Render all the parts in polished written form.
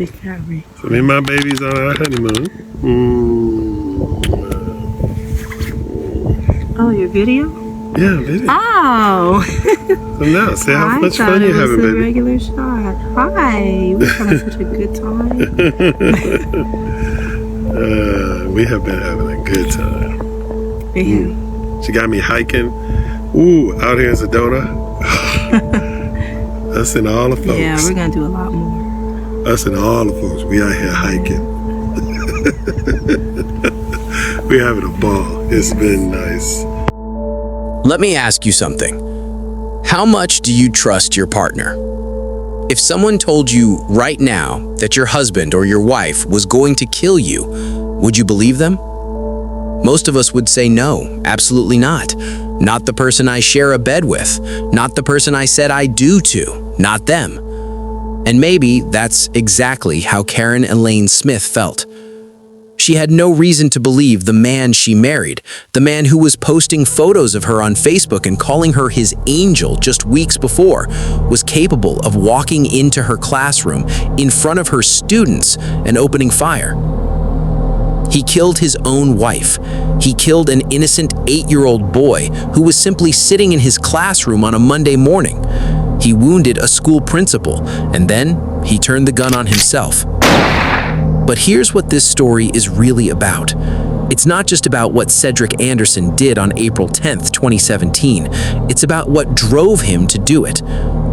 Discovery. So me and my baby's on our honeymoon. Oh, your video? Yeah, video. Oh! So now, see how much fun you having, baby. baby. Regular shot. Hi. We're having such a good time. We have been having a good time. Yeah. She got me hiking. Ooh, out here in Sedona. Us and all the folks. Yeah, we're gonna do a lot more. Us and all the folks. We out here hiking. We're having a ball. It's been nice. Let me ask you something. How much do you trust your partner? If someone told you right now that your husband or your wife was going to kill you, would you believe them? Most of us would say no, absolutely not. Not the person I share a bed with. Not the person I said I do to. Not them. And maybe that's exactly how Karen Elaine Smith felt. She had no reason to believe the man she married, the man who was posting photos of her on Facebook and calling her his angel just weeks before, was capable of walking into her classroom in front of her students and opening fire. He killed his own wife. He killed an innocent 8-year-old boy who was simply sitting in his classroom on a Monday morning. He wounded a school principal, and then he turned the gun on himself. But here's what this story is really about. It's not just about what Cedric Anderson did on April 10th, 2017. It's about what drove him to do it.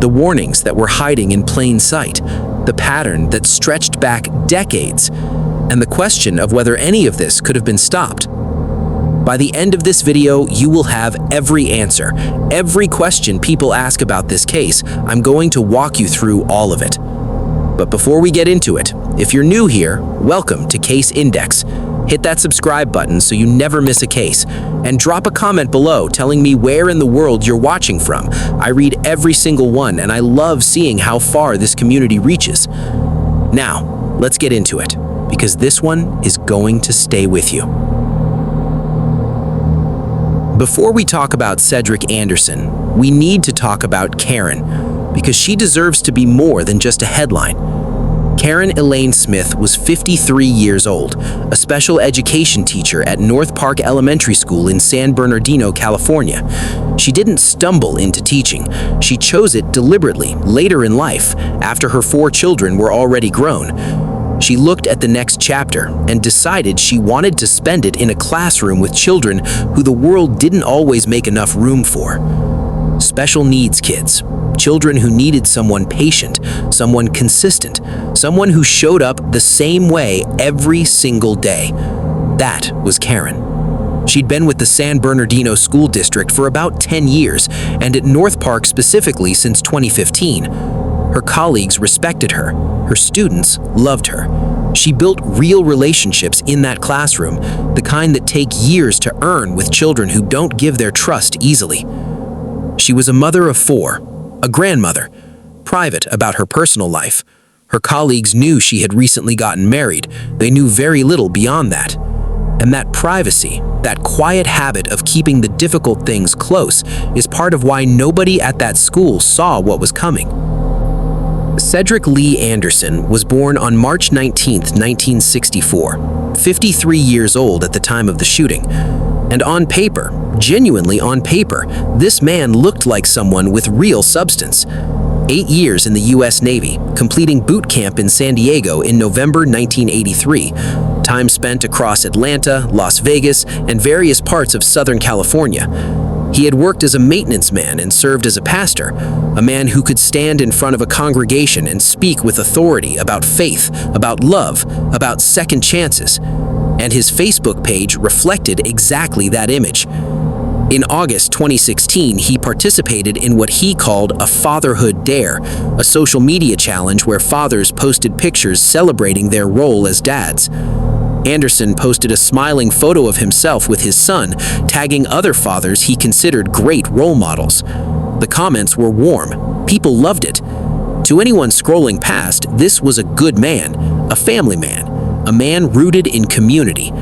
The warnings that were hiding in plain sight, the pattern that stretched back decades, and the question of whether any of this could have been stopped. By the end of this video, you will have every answer. Every question people ask about this case, I'm going to walk you through all of it. But before we get into it, if you're new here, welcome to Case Index. Hit that subscribe button so you never miss a case, and drop a comment below telling me where in the world you're watching from. I read every single one, and I love seeing how far this community reaches. Now, let's get into it, because this one is going to stay with you. Before we talk about Cedric Anderson, we need to talk about Karen, because she deserves to be more than just a headline. Karen Elaine Smith was 53 years old, a special education teacher at North Park Elementary School in San Bernardino, California. She didn't stumble into teaching. She chose it deliberately later in life, after her 4 children were already grown. She looked at the next chapter and decided she wanted to spend it in a classroom with children who the world didn't always make enough room for. Special needs kids, children who needed someone patient, someone consistent, someone who showed up the same way every single day. That was Karen. She'd been with the San Bernardino School District for about 10 years, and at North Park specifically since 2015. Her colleagues respected her. Her students loved her. She built real relationships in that classroom, the kind that take years to earn with children who don't give their trust easily. She was a mother of 4, a grandmother, private about her personal life. Her colleagues knew she had recently gotten married. They knew very little beyond that. And that privacy, that quiet habit of keeping the difficult things close, is part of why nobody at that school saw what was coming. Cedric Lee Anderson was born on March 19, 1964, 53 years old at the time of the shooting. And on paper, genuinely on paper, this man looked like someone with real substance. 8 years in the U.S. Navy, completing boot camp in San Diego in November 1983. Time spent across Atlanta, Las Vegas, and various parts of Southern California. He had worked as a maintenance man and served as a pastor, a man who could stand in front of a congregation and speak with authority about faith, about love, about second chances. And his Facebook page reflected exactly that image. In August 2016, he participated in what he called a Fatherhood Dare, a social media challenge where fathers posted pictures celebrating their role as dads. Anderson posted a smiling photo of himself with his son, tagging other fathers he considered great role models. The comments were warm. People loved it. To anyone scrolling past, this was a good man, a family man, a man rooted in community.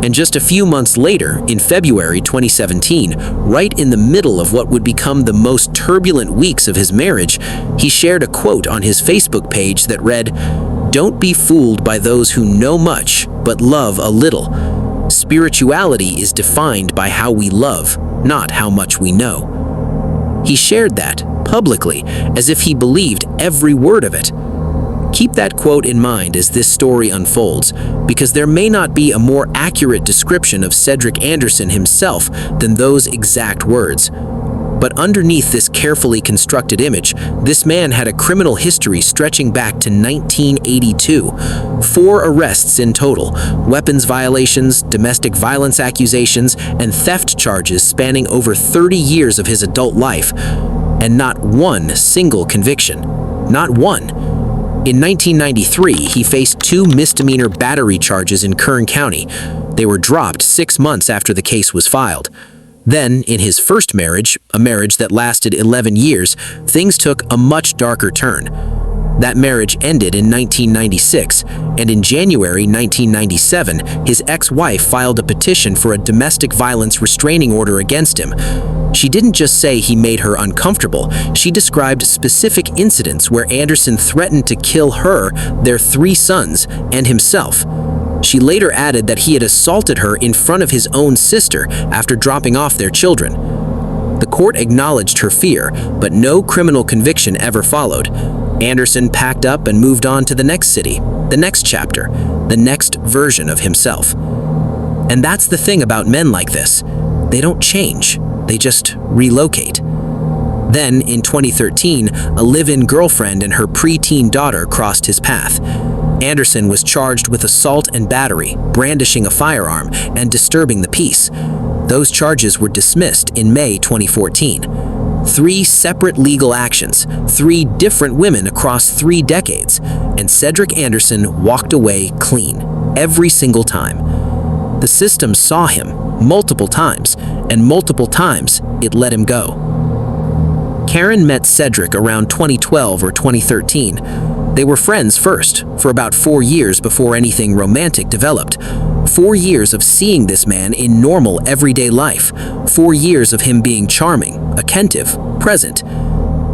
And just a few months later, in February 2017, right in the middle of what would become the most turbulent weeks of his marriage, he shared a quote on his Facebook page that read, Don't be fooled by those who know much but love a little. Spirituality is defined by how we love, not how much we know. He shared that publicly, as if he believed every word of it. Keep that quote in mind as this story unfolds, because there may not be a more accurate description of Cedric Anderson himself than those exact words. But underneath this carefully constructed image, this man had a criminal history stretching back to 1982. 4 arrests in total, weapons violations, domestic violence accusations, and theft charges spanning over 30 years of his adult life, and not one single conviction. Not one. In 1993, he faced 2 misdemeanor battery charges in Kern County. They were dropped 6 months after the case was filed. Then, in his first marriage, a marriage that lasted 11 years, things took a much darker turn. That marriage ended in 1996, and in January 1997, his ex-wife filed a petition for a domestic violence restraining order against him. She didn't just say he made her uncomfortable, she described specific incidents where Anderson threatened to kill her, their 3 sons, and himself. She later added that he had assaulted her in front of his own sister after dropping off their children. The court acknowledged her fear, but no criminal conviction ever followed. Anderson packed up and moved on to the next city, the next chapter, the next version of himself. And that's the thing about men like this. They don't change, they just relocate. Then, in 2013, a live-in girlfriend and her preteen daughter crossed his path. Anderson was charged with assault and battery, brandishing a firearm, and disturbing the peace. Those charges were dismissed in May 2014. 3 separate legal actions, 3 different women across 3 decades, and Cedric Anderson walked away clean, every single time. The system saw him multiple times, and multiple times it let him go. Karen met Cedric around 2012 or 2013. They were friends first, for about 4 years before anything romantic developed. 4 years of seeing this man in normal everyday life. 4 years of him being charming, attentive, present.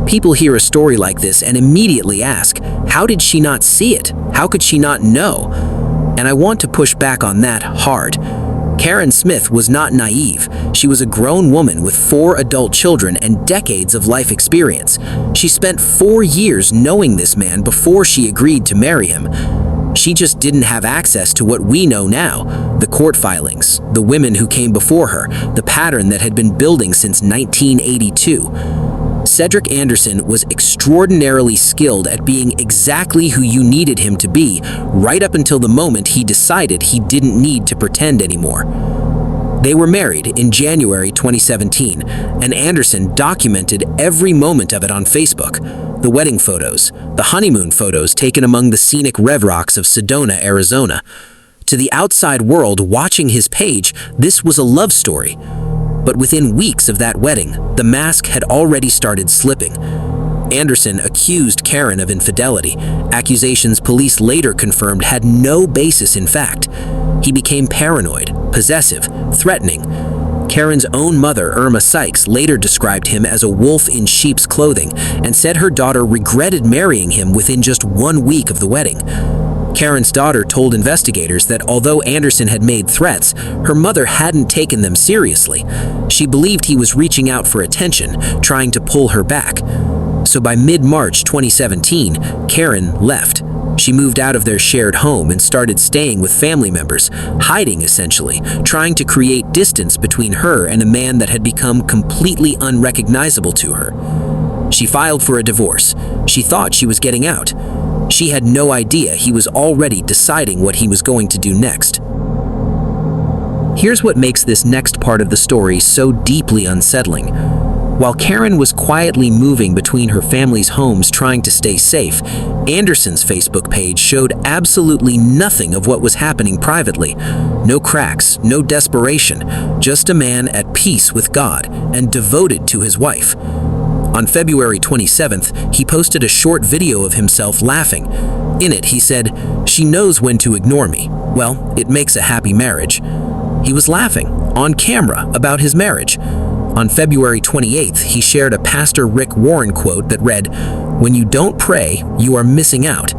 People hear a story like this and immediately ask, how did she not see it? How could she not know? And I want to push back on that hard. Karen Smith was not naive. She was a grown woman with 4 adult children and decades of life experience. She spent 4 years knowing this man before she agreed to marry him. She just didn't have access to what we know now, the court filings, the women who came before her, the pattern that had been building since 1982. Cedric Anderson was extraordinarily skilled at being exactly who you needed him to be, right up until the moment he decided he didn't need to pretend anymore. They were married in January 2017, and Anderson documented every moment of it on Facebook. The wedding photos, the honeymoon photos taken among the scenic red rocks of Sedona, Arizona. To the outside world watching his page, this was a love story. But within weeks of that wedding, the mask had already started slipping. Anderson accused Karen of infidelity, accusations police later confirmed had no basis in fact. He became paranoid, possessive, threatening. Karen's own mother, Irma Sykes, later described him as a wolf in sheep's clothing and said her daughter regretted marrying him within just 1 week of the wedding. Karen's daughter told investigators that although Anderson had made threats, her mother hadn't taken them seriously. She believed he was reaching out for attention, trying to pull her back. So by mid-March 2017, Karen left. She moved out of their shared home and started staying with family members, hiding essentially, trying to create distance between her and a man that had become completely unrecognizable to her. She filed for a divorce. She thought she was getting out. She had no idea he was already deciding what he was going to do next. Here's what makes this next part of the story so deeply unsettling. While Karen was quietly moving between her family's homes trying to stay safe, Anderson's Facebook page showed absolutely nothing of what was happening privately. No cracks, no desperation, just a man at peace with God and devoted to his wife. On February 27th, he posted a short video of himself laughing. In it, he said, "She knows when to ignore me. Well, it makes a happy marriage." He was laughing, on camera, about his marriage. On February 28th, he shared a Pastor Rick Warren quote that read, "When you don't pray, you are missing out."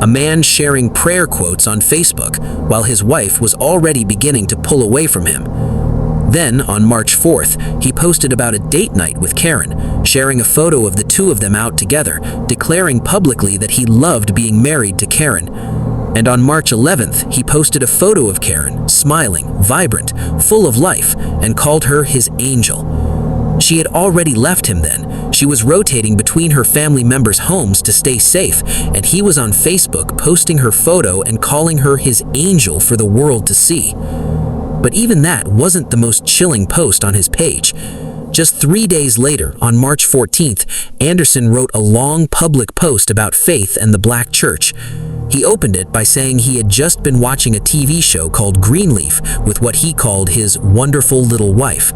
a man sharing prayer quotes on Facebook while his wife was already beginning to pull away from him. Then, on March 4th, he posted about a date night with Karen, sharing a photo of the two of them out together, declaring publicly that he loved being married to Karen. And on March 11th, he posted a photo of Karen, smiling, vibrant, full of life, and called her his angel. She had already left him then. She was rotating between her family members' homes to stay safe, and he was on Facebook posting her photo and calling her his angel for the world to see. But even that wasn't the most chilling post on his page. Just 3 days later, on March 14th, Anderson wrote a long public post about faith and the Black church. He opened it by saying he had just been watching a TV show called Greenleaf with what he called his wonderful little wife.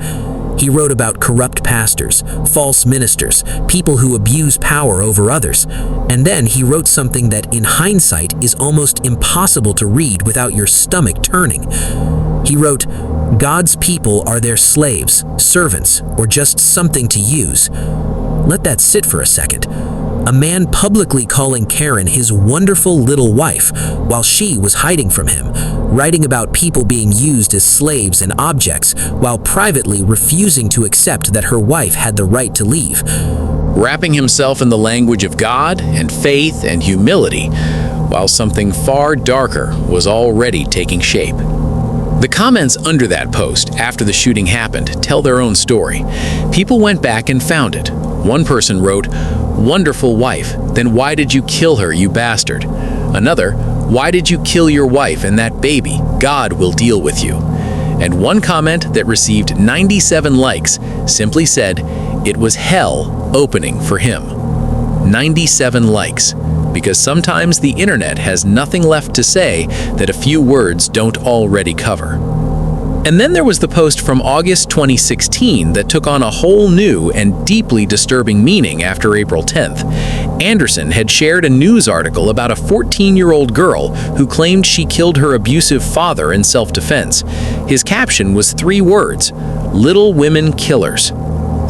He wrote about corrupt pastors, false ministers, people who abuse power over others. And then he wrote something that, in hindsight, is almost impossible to read without your stomach turning. He wrote, "God's people are their slaves, servants, or just something to use." Let that sit for a second. A man publicly calling Karen his wonderful little wife while she was hiding from him, writing about people being used as slaves and objects while privately refusing to accept that her wife had the right to leave. Wrapping himself in the language of God and faith and humility, while something far darker was already taking shape. The comments under that post after the shooting happened tell their own story. People went back and found it. One person wrote, "Wonderful wife, then why did you kill her, you bastard?" Another, "Why did you kill your wife and that baby? God will deal with you." And one comment that received 97 likes simply said, "It was hell opening for him." 97 likes. Because sometimes the internet has nothing left to say that a few words don't already cover. And then there was the post from August 2016 that took on a whole new and deeply disturbing meaning after April 10th. Anderson had shared a news article about a 14-year-old girl who claimed she killed her abusive father in self-defense. His caption was 3 words, "Little women killers."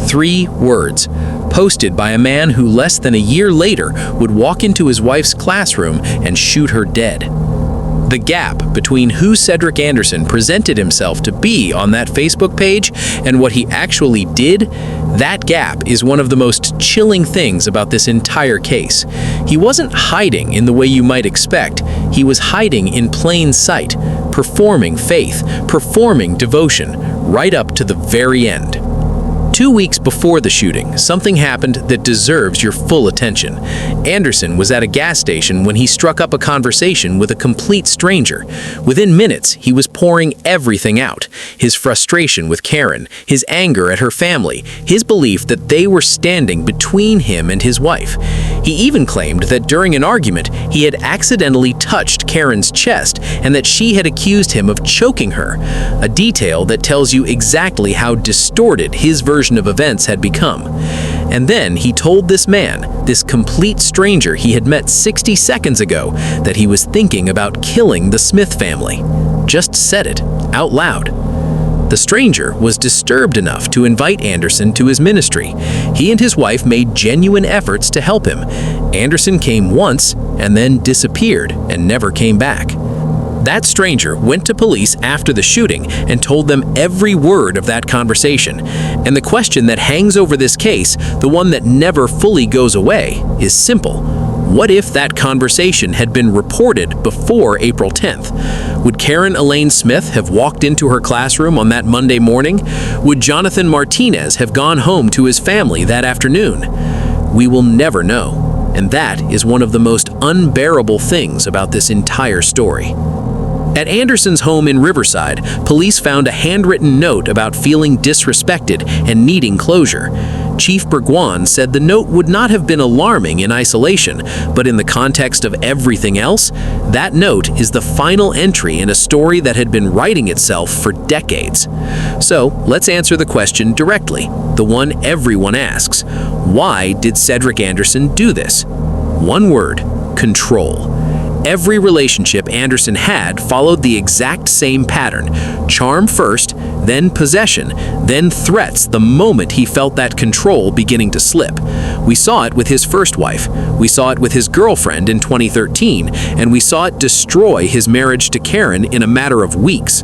3 words, posted by a man who less than a year later would walk into his wife's classroom and shoot her dead. The gap between who Cedric Anderson presented himself to be on that Facebook page and what he actually did, that gap is one of the most chilling things about this entire case. He wasn't hiding in the way you might expect. He was hiding in plain sight, performing faith, performing devotion, right up to the very end. 2 weeks before the shooting, something happened that deserves your full attention. Anderson was at a gas station when he struck up a conversation with a complete stranger. Within minutes, he was pouring everything out. His frustration with Karen, his anger at her family, his belief that they were standing between him and his wife. He even claimed that during an argument, he had accidentally touched Karen's chest and that she had accused him of choking her, a detail that tells you exactly how distorted his version of events had become. And then he told this man, this complete stranger he had met 60 seconds ago, that he was thinking about killing the Smith family. Just said it, out loud. The stranger was disturbed enough to invite Anderson to his ministry. He and his wife made genuine efforts to help him. Anderson came once and then disappeared and never came back. That stranger went to police after the shooting and told them every word of that conversation. And the question that hangs over this case, the one that never fully goes away, is simple. What if that conversation had been reported before April 10th? Would Karen Elaine Smith have walked into her classroom on that Monday morning? Would Jonathan Martinez have gone home to his family that afternoon? We will never know. And that is one of the most unbearable things about this entire story. At Anderson's home in Riverside, police found a handwritten note about feeling disrespected and needing closure. Chief Burguan said the note would not have been alarming in isolation, but in the context of everything else, that note is the final entry in a story that had been writing itself for decades. So, let's answer the question directly, the one everyone asks. Why did Cedric Anderson do this? One word: control. Every relationship Anderson had followed the exact same pattern: charm first, then possession, then threats the moment he felt that control beginning to slip. We saw it with his first wife, we saw it with his girlfriend in 2013, and we saw it destroy his marriage to Karen in a matter of weeks.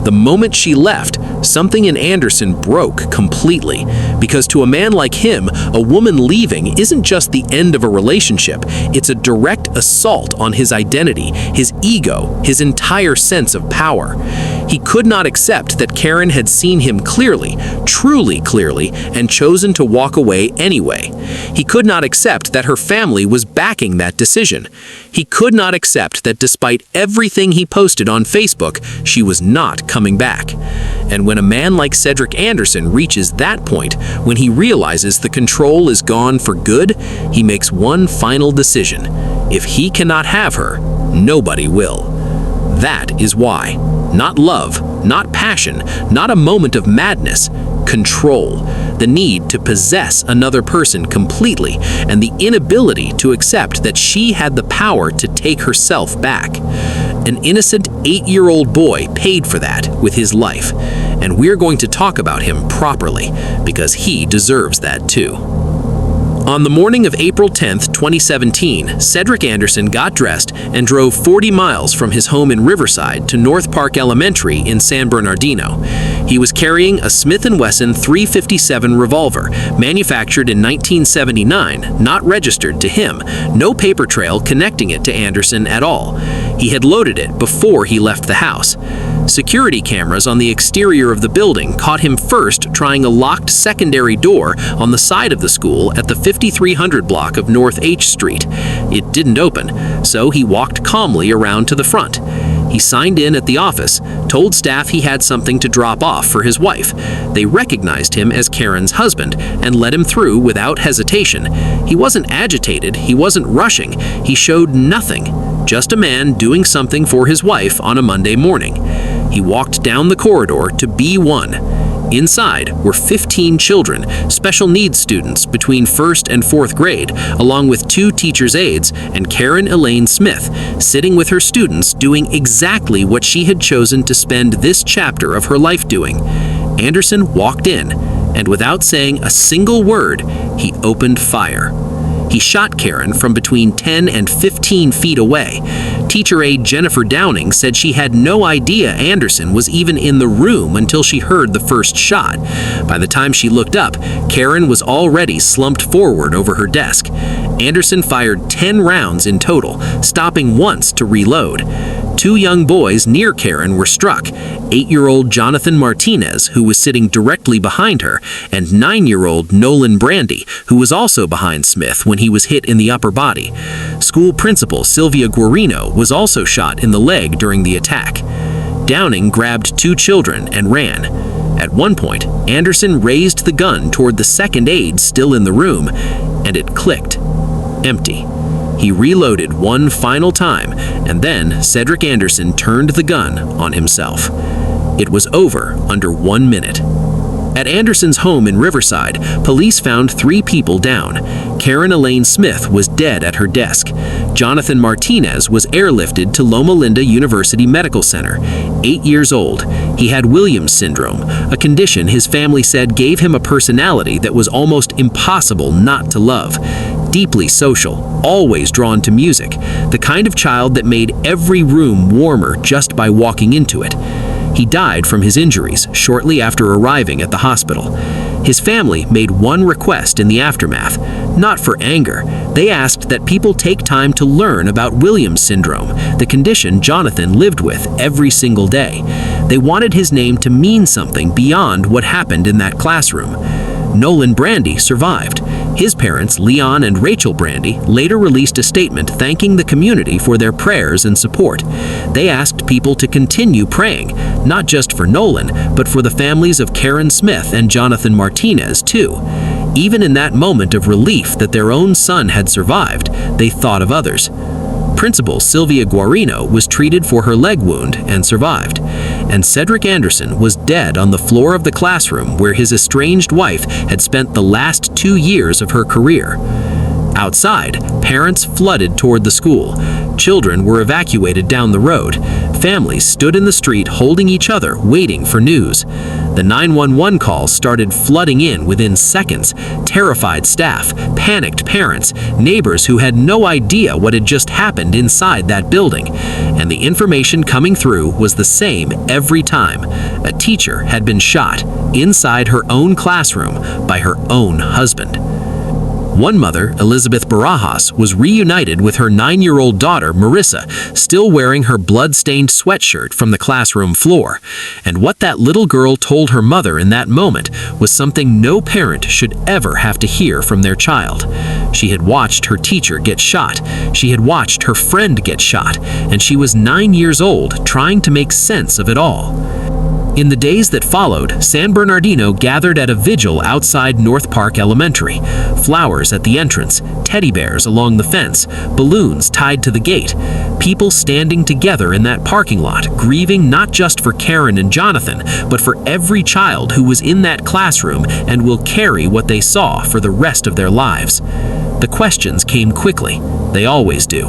The moment she left, something in Anderson broke completely, because to a man like him, a woman leaving isn't just the end of a relationship, it's a direct assault on his identity, his ego, his entire sense of power. He could not accept that Karen had seen him clearly, truly clearly, and chosen to walk away anyway. He could not accept that her family was backing that decision. He could not accept that despite everything he posted on Facebook, she was not coming back. And when a man like Cedric Anderson reaches that point, when he realizes the control is gone for good, he makes one final decision. If he cannot have her, nobody will. That is why. Not love, not passion, not a moment of madness. Control. The need to possess another person completely, and the inability to accept that she had the power to take herself back. An innocent 8-year-old boy paid for that with his life, and we're going to talk about him properly, because he deserves that too. On the morning of April 10th, 2017, Cedric Anderson got dressed and drove 40 miles from his home in Riverside to North Park Elementary in San Bernardino. He was carrying a Smith & Wesson .357 revolver, manufactured in 1979, not registered to him, no paper trail connecting it to Anderson at all. He had loaded it before he left the house. Security cameras on the exterior of the building caught him first trying a locked secondary door on the side of the school at the 5300 block of North H Street. It didn't open, so he walked calmly around to the front. He signed in at the office, told staff he had something to drop off for his wife. They recognized him as Karen's husband and let him through without hesitation. He wasn't agitated, he wasn't rushing, he showed nothing. Just a man doing something for his wife on a Monday morning. He walked down the corridor to B1. Inside were 15 children, special needs students between 1st and 4th grade, along with 2 teachers' aides and Karen Elaine Smith, sitting with her students doing exactly what she had chosen to spend this chapter of her life doing. Anderson walked in, and without saying a single word, he opened fire. He shot Karen from between 10 and 15 feet away. Teacher aide Jennifer Downing said she had no idea Anderson was even in the room until she heard the first shot. By the time she looked up, Karen was already slumped forward over her desk. Anderson fired 10 rounds in total, stopping once to reload. 2 young boys near Karen were struck, 8-year-old Jonathan Martinez, who was sitting directly behind her, and 9-year-old Nolan Brandy, who was also behind Smith when he was hit in the upper body. School principal Sylvia Guarino was also shot in the leg during the attack. Downing grabbed 2 children and ran. At one point, Anderson raised the gun toward the second aide still in the room, and it clicked. Empty. He reloaded one final time, and then Cedric Anderson turned the gun on himself. It was over under 1 minute. At Anderson's home in Riverside, police found 3 people down. Karen Elaine Smith was dead at her desk. Jonathan Martinez was airlifted to Loma Linda University Medical Center, 8 years old. He had Williams syndrome, a condition his family said gave him a personality that was almost impossible not to love. Deeply social, always drawn to music, the kind of child that made every room warmer just by walking into it. He died from his injuries shortly after arriving at the hospital. His family made one request in the aftermath, not for anger. They asked that people take time to learn about Williams syndrome, the condition Jonathan lived with every single day. They wanted his name to mean something beyond what happened in that classroom. Nolan Brandy survived. His parents, Leon and Rachel Brandy, later released a statement thanking the community for their prayers and support. They asked people to continue praying, not just for Nolan, but for the families of Karen Smith and Jonathan Martinez, too. Even in that moment of relief that their own son had survived, they thought of others. Principal Sylvia Guarino was treated for her leg wound and survived, and Cedric Anderson was dead on the floor of the classroom where his estranged wife had spent the last 2 years of her career. Outside, parents flooded toward the school. Children were evacuated down the road. Families stood in the street holding each other, waiting for news. The 911 calls started flooding in within seconds. Terrified staff, panicked parents, neighbors who had no idea what had just happened inside that building. And the information coming through was the same every time. A teacher had been shot inside her own classroom by her own husband. One mother, Elizabeth Barajas, was reunited with her 9-year-old daughter, Marissa, still wearing her blood-stained sweatshirt from the classroom floor. And what that little girl told her mother in that moment was something no parent should ever have to hear from their child. She had watched her teacher get shot. She had watched her friend get shot. And she was 9 years old, trying to make sense of it all. In the days that followed, San Bernardino gathered at a vigil outside North Park Elementary. Flowers at the entrance, teddy bears along the fence, balloons tied to the gate. People standing together in that parking lot, grieving not just for Karen and Jonathan, but for every child who was in that classroom and will carry what they saw for the rest of their lives. The questions came quickly. They always do.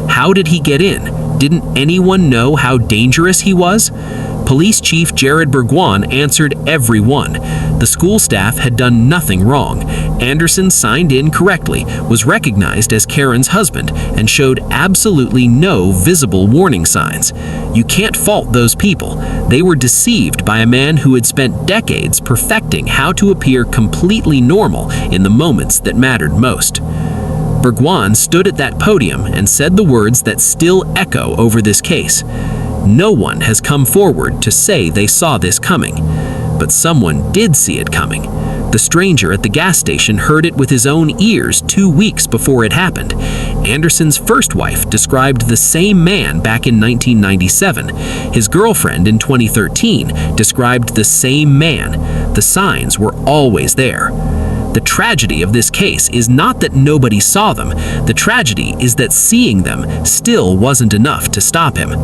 How did he get in? Didn't anyone know how dangerous he was? Police Chief Jared Burguan answered every one. The school staff had done nothing wrong. Anderson signed in correctly, was recognized as Karen's husband, and showed absolutely no visible warning signs. You can't fault those people. They were deceived by a man who had spent decades perfecting how to appear completely normal in the moments that mattered most. Burguan stood at that podium and said the words that still echo over this case. No one has come forward to say they saw this coming, but someone did see it coming. The stranger at the gas station heard it with his own ears 2 weeks before it happened. Anderson's first wife described the same man back in 1997. His girlfriend in 2013 described the same man. The signs were always there. The tragedy of this case is not that nobody saw them. The tragedy is that seeing them still wasn't enough to stop him.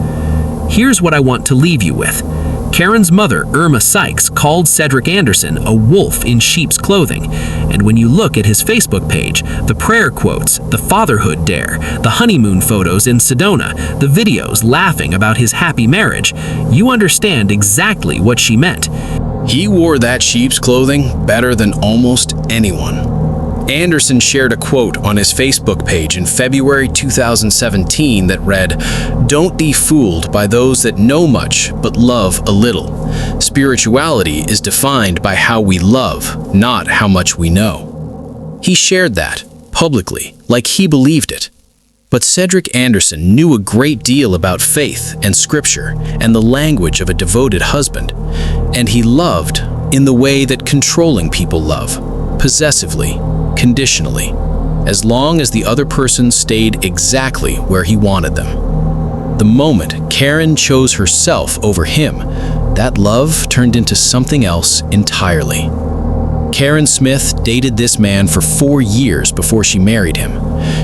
Here's what I want to leave you with. Karen's mother, Irma Sykes, called Cedric Anderson a wolf in sheep's clothing. And when you look at his Facebook page, the prayer quotes, the fatherhood dare, the honeymoon photos in Sedona, the videos laughing about his happy marriage, you understand exactly what she meant. He wore that sheep's clothing better than almost anyone. Anderson shared a quote on his Facebook page in February 2017 that read, "Don't be fooled by those that know much but love a little. Spirituality is defined by how we love, not how much we know." He shared that publicly, like he believed it. But Cedric Anderson knew a great deal about faith and scripture and the language of a devoted husband. And he loved in the way that controlling people love, possessively, conditionally, as long as the other person stayed exactly where he wanted them. The moment Karen chose herself over him, that love turned into something else entirely. Karen Smith dated this man for 4 years before she married him.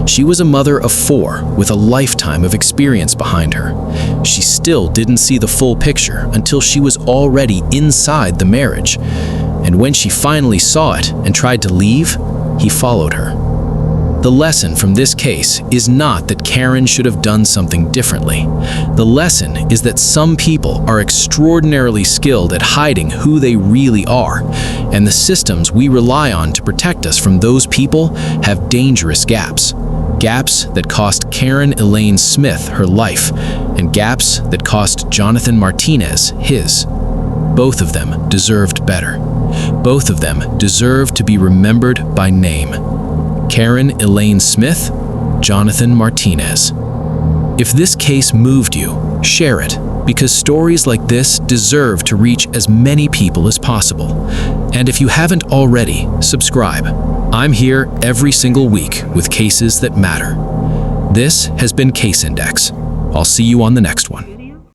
She was a mother of 4 with a lifetime of experience behind her. She still didn't see the full picture until she was already inside the marriage. And when she finally saw it and tried to leave, he followed her. The lesson from this case is not that Karen should have done something differently. The lesson is that some people are extraordinarily skilled at hiding who they really are, and the systems we rely on to protect us from those people have dangerous gaps. Gaps that cost Karen Elaine Smith her life, and gaps that cost Jonathan Martinez his. Both of them deserved better. Both of them deserve to be remembered by name. Karen Elaine Smith, Jonathan Martinez. If this case moved you, share it, because stories like this deserve to reach as many people as possible. And if you haven't already, subscribe. I'm here every single week with cases that matter. This has been Case Index. I'll see you on the next one.